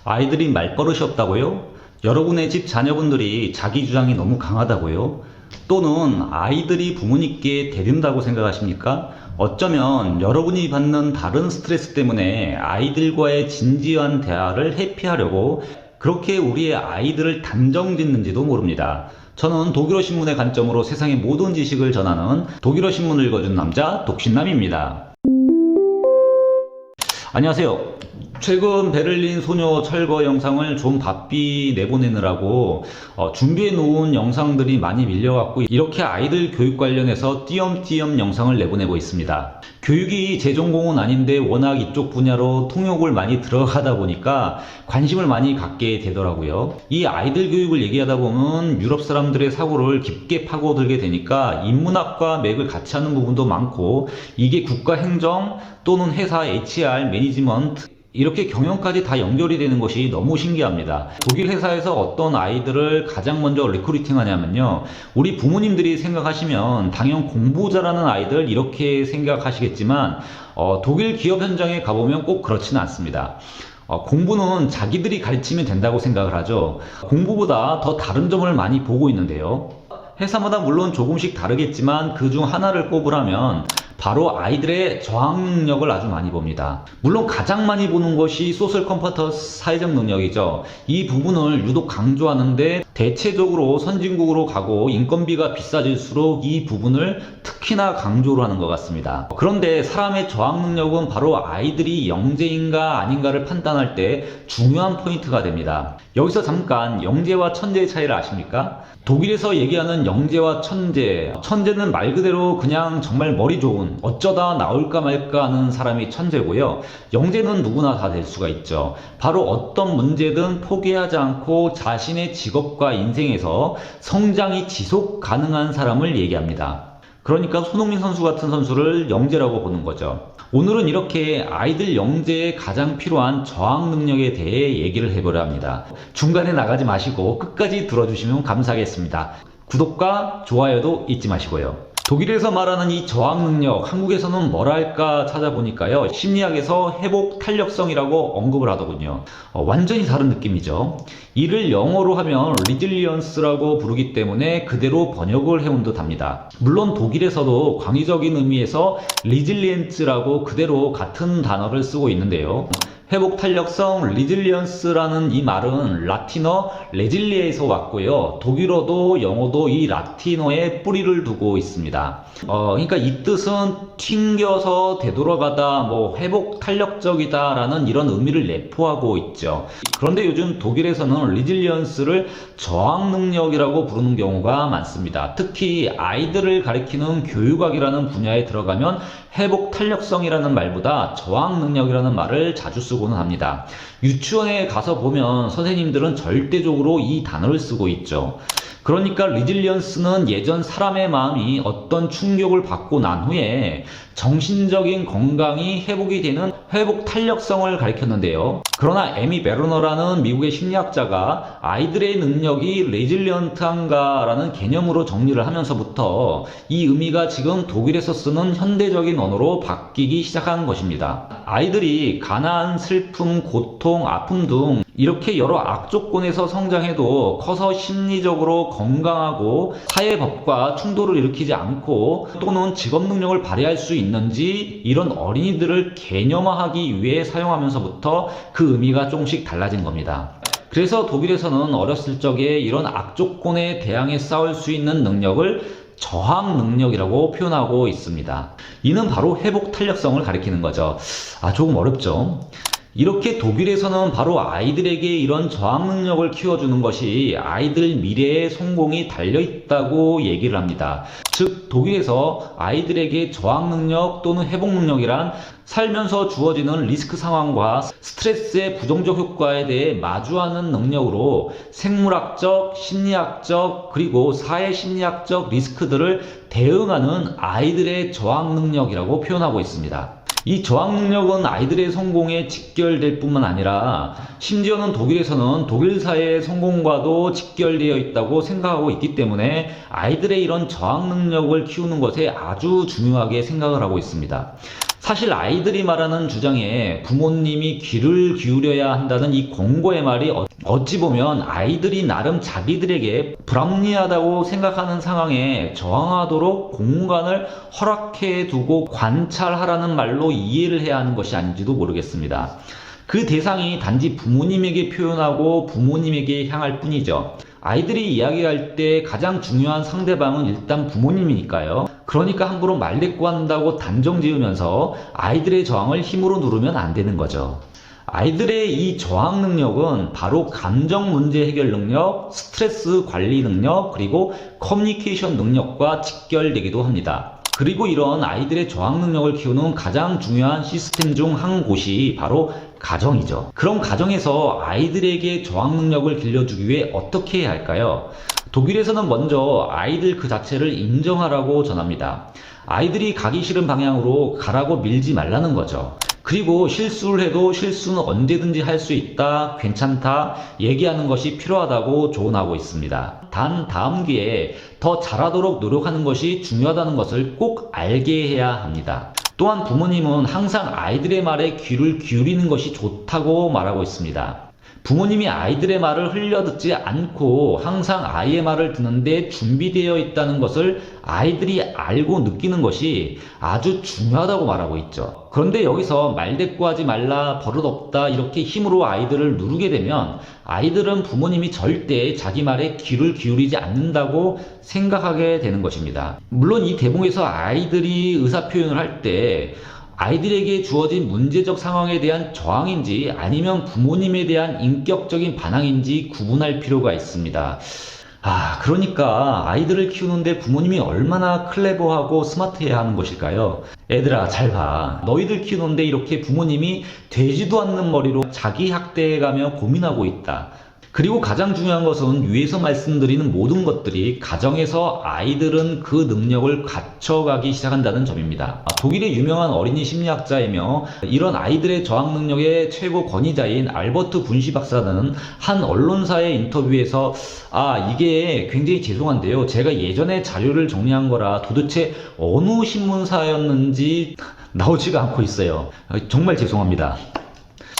아이들이 말버릇이 없다고요? 여러분의 집 자녀분들이 자기 주장이 너무 강하다고요? 또는 아이들이 부모님께 대든다고 생각하십니까? 어쩌면 여러분이 받는 다른 스트레스 때문에 아이들과의 진지한 대화를 회피하려고 그렇게 우리의 아이들을 단정 짓는지도 모릅니다. 저는 독일어 신문의 관점으로 세상의 모든 지식을 전하는 독일어 신문을 읽어준 남자 독신남입니다. 안녕하세요. 최근 베를린 소녀 철거 영상을 좀 바삐 내보내느라고 준비해 놓은 영상들이 많이 밀려갖고 이렇게 아이들 교육 관련해서 띄엄띄엄 영상을 내보내고 있습니다. 교육이 제 전공은 아닌데 워낙 이쪽 분야로 통역을 많이 들어가다 보니까 관심을 많이 갖게 되더라고요. 이 아이들 교육을 얘기하다 보면 유럽 사람들의 사고를 깊게 파고들게 되니까 인문학과 맥을 같이 하는 부분도 많고 이게 국가 행정 또는 회사 HR 매니지먼트 이렇게 경영까지 다 연결이 되는 것이 너무 신기합니다. 독일 회사에서 어떤 아이들을 가장 먼저 리크루팅 하냐면요, 우리 부모님들이 생각하시면 당연 공부 잘하는 아이들 이렇게 생각하시겠지만 독일 기업 현장에 가보면 꼭 그렇지는 않습니다. 공부는 자기들이 가르치면 된다고 생각을 하죠. 공부보다 더 다른 점을 많이 보고 있는데요, 회사마다 물론 조금씩 다르겠지만 그중 하나를 꼽으라면 바로 아이들의 저항 능력을 아주 많이 봅니다. 물론 가장 많이 보는 것이 소셜 컴퍼턴스 사회적 능력이죠. 이 부분을 유독 강조하는데 대체적으로 선진국으로 가고 인건비가 비싸질수록 이 부분을 특히나 강조를 하는 것 같습니다. 그런데 사람의 저항 능력은 바로 아이들이 영재인가 아닌가를 판단할 때 중요한 포인트가 됩니다. 여기서 잠깐 영재와 천재의 차이를 아십니까? 독일에서 얘기하는 영재와 천재는 말 그대로 그냥 정말 머리 좋은, 어쩌다 나올까 말까 하는 사람이 천재고요. 영재는 누구나 다 될 수가 있죠. 바로 어떤 문제든 포기하지 않고 자신의 직업과 인생에서 성장이 지속 가능한 사람을 얘기합니다. 그러니까 손흥민 선수 같은 선수를 영재라고 보는 거죠. 오늘은 이렇게 아이들 영재에 가장 필요한 저항 능력에 대해 얘기를 해보려 합니다. 중간에 나가지 마시고 끝까지 들어주시면 감사하겠습니다. 구독과 좋아요도 잊지 마시고요. 독일에서 말하는 이 저항 능력, 한국에서는 뭐랄까 찾아보니까요, 심리학에서 회복 탄력성이라고 언급을 하더군요. 완전히 다른 느낌이죠. 이를 영어로 하면 resilience라고 부르기 때문에 그대로 번역을 해온 듯 합니다. 물론 독일에서도 광의적인 의미에서 resilience라고 그대로 같은 단어를 쓰고 있는데요, 회복 탄력성, resilience라는 이 말은 라틴어 레질리에서 왔고요. 독일어도 영어도 이 라틴어에 뿌리를 두고 있습니다. 그러니까 이 뜻은 튕겨서 되돌아가다, 회복 탄력적이다 라는 이런 의미를 내포하고 있죠. 그런데 요즘 독일에서는 resilience를 저항 능력이라고 부르는 경우가 많습니다. 특히 아이들을 가리키는 교육학이라는 분야에 들어가면 회복 탄력성이라는 말보다 저항 능력이라는 말을 자주 쓰고는 합니다. 유치원에 가서 보면 선생님들은 절대적으로 이 단어를 쓰고 있죠. 그러니까 리질리언스는 예전 사람의 마음이 어떤 충격을 받고 난 후에 정신적인 건강이 회복이 되는 회복 탄력성을 가리켰는데요. 그러나 에미 베르너라는 미국의 심리학자가 아이들의 능력이 레질리언트한가 라는 개념으로 정리를 하면서부터 이 의미가 지금 독일에서 쓰는 현대적인 언어로 바뀌기 시작한 것입니다. 아이들이 가난, 슬픔, 고통, 아픔 등 이렇게 여러 악조건에서 성장해도 커서 심리적으로 건강하고 사회법과 충돌을 일으키지 않고 또는 직업 능력을 발휘할 수 있는지 이런 어린이들을 개념화하기 위해 사용하면서부터 그 의미가 조금씩 달라진 겁니다. 그래서 독일에서는 어렸을 적에 이런 악조건에 대항해 싸울 수 있는 능력을 저항 능력이라고 표현하고 있습니다. 이는 바로 회복 탄력성을 가리키는 거죠. 조금 어렵죠? 이렇게 독일에서는 바로 아이들에게 이런 저항 능력을 키워주는 것이 아이들 미래의 성공이 달려있다고 얘기를 합니다. 즉 독일에서 아이들에게 저항 능력 또는 회복 능력이란 살면서 주어지는 리스크 상황과 스트레스의 부정적 효과에 대해 마주하는 능력으로 생물학적, 심리학적 그리고 사회심리학적 리스크들을 대응하는 아이들의 저항 능력이라고 표현하고 있습니다. 이 저항 능력은 아이들의 성공에 직결될 뿐만 아니라 심지어는 독일에서는 독일 사회의 성공과도 직결되어 있다고 생각하고 있기 때문에 아이들의 이런 저항 능력을 키우는 것에 아주 중요하게 생각을 하고 있습니다. 사실 아이들이 말하는 주장에 부모님이 귀를 기울여야 한다는 이 권고의 말이 어찌 보면 아이들이 나름 자기들에게 불합리하다고 생각하는 상황에 저항하도록 공간을 허락해 두고 관찰하라는 말로 이해를 해야 하는 것이 아닌지도 모르겠습니다. 그 대상이 단지 부모님에게 표현하고 부모님에게 향할 뿐이죠. 아이들이 이야기할 때 가장 중요한 상대방은 일단 부모님이니까요. 그러니까 함부로 말대꾸한다고 단정 지으면서 아이들의 저항을 힘으로 누르면 안 되는 거죠. 아이들의 이 저항 능력은 바로 감정 문제 해결 능력, 스트레스 관리 능력, 그리고 커뮤니케이션 능력과 직결되기도 합니다. 그리고 이런 아이들의 저항 능력을 키우는 가장 중요한 시스템 중 한 곳이 바로 가정이죠. 그럼 가정에서 아이들에게 저항 능력을 길러주기 위해 어떻게 해야 할까요? 독일에서는 먼저 아이들 그 자체를 인정하라고 전합니다. 아이들이 가기 싫은 방향으로 가라고 밀지 말라는 거죠. 그리고 실수를 해도 실수는 언제든지 할 수 있다, 괜찮다 얘기하는 것이 필요하다고 조언하고 있습니다. 단 다음 기회에 더 잘하도록 노력하는 것이 중요하다는 것을 꼭 알게 해야 합니다. 또한 부모님은 항상 아이들의 말에 귀를 기울이는 것이 좋다고 말하고 있습니다. 부모님이 아이들의 말을 흘려듣지 않고 항상 아이의 말을 듣는데 준비되어 있다는 것을 아이들이 알고 느끼는 것이 아주 중요하다고 말하고 있죠. 그런데 여기서 말대꾸하지 말라, 버릇없다 이렇게 힘으로 아이들을 누르게 되면 아이들은 부모님이 절대 자기 말에 귀를 기울이지 않는다고 생각하게 되는 것입니다. 물론 이 대목에서 아이들이 의사표현을 할 때 아이들에게 주어진 문제적 상황에 대한 저항인지 아니면 부모님에 대한 인격적인 반항인지 구분할 필요가 있습니다. 그러니까 아이들을 키우는데 부모님이 얼마나 클레버하고 스마트해야 하는 것일까요? 애들아, 잘 봐. 너희들 키우는데 이렇게 부모님이 되지도 않는 머리로 자기 학대해가며 고민하고 있다. 그리고 가장 중요한 것은 위에서 말씀드리는 모든 것들이 가정에서 아이들은 그 능력을 갖춰가기 시작한다는 점입니다. 독일의 유명한 어린이 심리학자이며 이런 아이들의 저항 능력의 최고 권위자인 알버트 분시 박사는 한 언론사의 인터뷰에서 이게 굉장히 죄송한데요. 제가 예전에 자료를 정리한 거라 도대체 어느 신문사였는지 나오지가 않고 있어요. 정말 죄송합니다.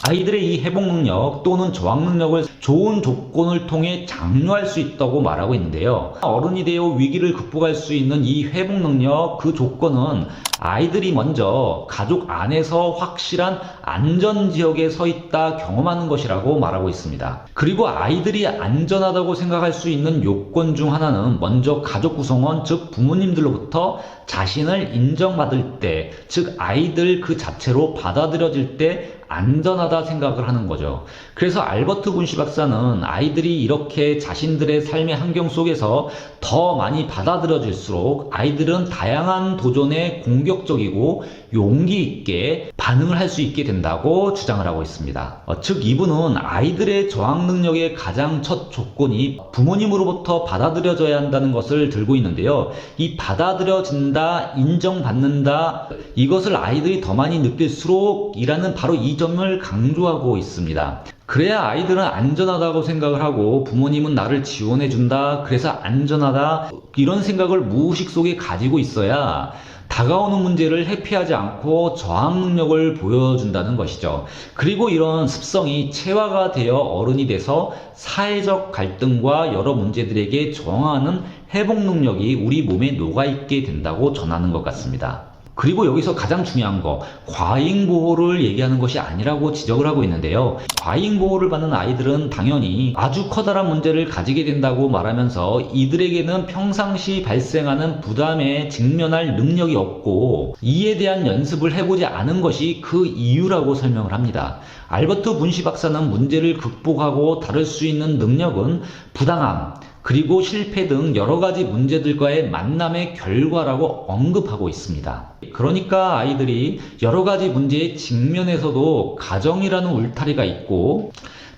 아이들의 이 회복 능력 또는 저항 능력을 좋은 조건을 통해 장려할 수 있다고 말하고 있는데요. 어른이 되어 위기를 극복할 수 있는 이 회복 능력, 그 조건은 아이들이 먼저 가족 안에서 확실한 안전지역에 서 있다 경험하는 것이라고 말하고 있습니다. 그리고 아이들이 안전하다고 생각할 수 있는 요건 중 하나는 먼저 가족 구성원, 즉 부모님들로부터 자신을 인정받을 때, 즉 아이들 그 자체로 받아들여질 때 안전하다 생각을 하는 거죠. 그래서 알버트 분시 박사는 아이들이 이렇게 자신들의 삶의 환경 속에서 더 많이 받아들여질수록 아이들은 다양한 도전에 공격적이고 용기 있게 반응을 할 수 있게 된다고 주장을 하고 있습니다. 즉 이분은 아이들의 저항 능력의 가장 첫 조건이 부모님으로부터 받아들여져야 한다는 것을 들고 있는데요. 이 받아들여진다, 인정받는다, 이것을 아이들이 더 많이 느낄수록 이라는 바로 이 점을 강조하고 있습니다. 그래야 아이들은 안전하다고 생각을 하고 부모님은 나를 지원해준다, 그래서 안전하다, 이런 생각을 무의식 속에 가지고 있어야 다가오는 문제를 회피하지 않고 저항 능력을 보여준다는 것이죠. 그리고 이런 습성이 체화가 되어 어른이 돼서 사회적 갈등과 여러 문제들에게 저항하는 회복 능력이 우리 몸에 녹아있게 된다고 전하는 것 같습니다. 그리고 여기서 가장 중요한 거, 과잉보호를 얘기하는 것이 아니라고 지적을 하고 있는데요. 과잉보호를 받는 아이들은 당연히 아주 커다란 문제를 가지게 된다고 말하면서 이들에게는 평상시 발생하는 부담에 직면할 능력이 없고 이에 대한 연습을 해보지 않은 것이 그 이유라고 설명을 합니다. 알버트 분시 박사는 문제를 극복하고 다룰 수 있는 능력은 부당함, 그리고 실패 등 여러 가지 문제들과의 만남의 결과라고 언급하고 있습니다. 그러니까 아이들이 여러 가지 문제에 직면해서도 가정이라는 울타리가 있고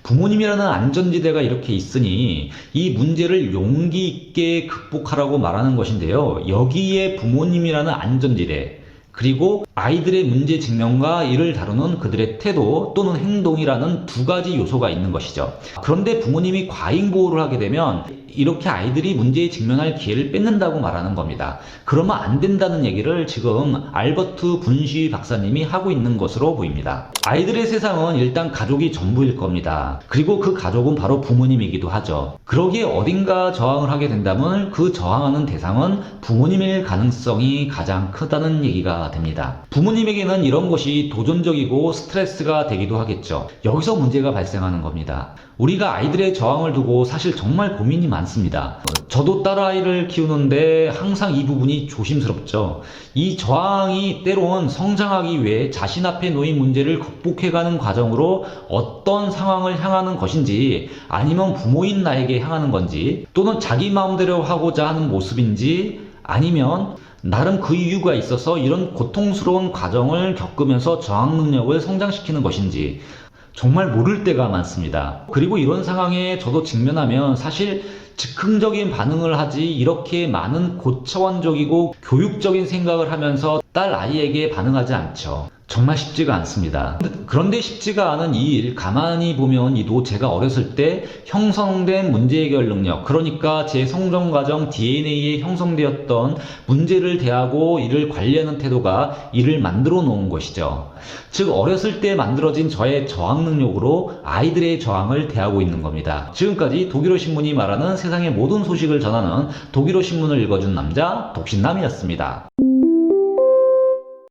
부모님이라는 안전지대가 이렇게 있으니 이 문제를 용기 있게 극복하라고 말하는 것인데요. 여기에 부모님이라는 안전지대, 그리고 아이들의 문제 직면과 이를 다루는 그들의 태도 또는 행동이라는 두 가지 요소가 있는 것이죠. 그런데 부모님이 과잉 보호를 하게 되면 이렇게 아이들이 문제에 직면할 기회를 뺏는다고 말하는 겁니다. 그러면 안 된다는 얘기를 지금 알버트 분시 박사님이 하고 있는 것으로 보입니다. 아이들의 세상은 일단 가족이 전부일 겁니다. 그리고 그 가족은 바로 부모님이기도 하죠. 그러기에 어딘가 저항을 하게 된다면 그 저항하는 대상은 부모님일 가능성이 가장 크다는 얘기가 됩니다. 부모님에게는 이런 것이 도전적이고 스트레스가 되기도 하겠죠. 여기서 문제가 발생하는 겁니다. 우리가 아이들의 저항을 두고 사실 정말 고민이 많습니다. 저도 딸아이를 키우는데 항상 이 부분이 조심스럽죠. 이 저항이 때론 성장하기 위해 자신 앞에 놓인 문제를 극복해가는 과정으로 어떤 상황을 향하는 것인지, 아니면 부모인 나에게 향하는 건지, 또는 자기 마음대로 하고자 하는 모습인지, 아니면 나름 그 이유가 있어서 이런 고통스러운 과정을 겪으면서 저항 능력을 성장시키는 것인지 정말 모를 때가 많습니다. 그리고 이런 상황에 저도 직면하면 사실 즉흥적인 반응을 하지 이렇게 많은 고차원적이고 교육적인 생각을 하면서 딸 아이에게 반응하지 않죠. 정말 쉽지가 않습니다. 그런데 쉽지가 않은 이 일 가만히 보면 이도 제가 어렸을 때 형성된 문제 해결 능력, 그러니까 제 성장 과정 DNA에 형성되었던 문제를 대하고 이를 관리하는 태도가 이를 만들어 놓은 것이죠. 즉 어렸을 때 만들어진 저의 저항 능력으로 아이들의 저항을 대하고 있는 겁니다. 지금까지 독일어 신문이 말하는 세상의 모든 소식을 전하는 독일어 신문을 읽어준 남자 독신남이었습니다.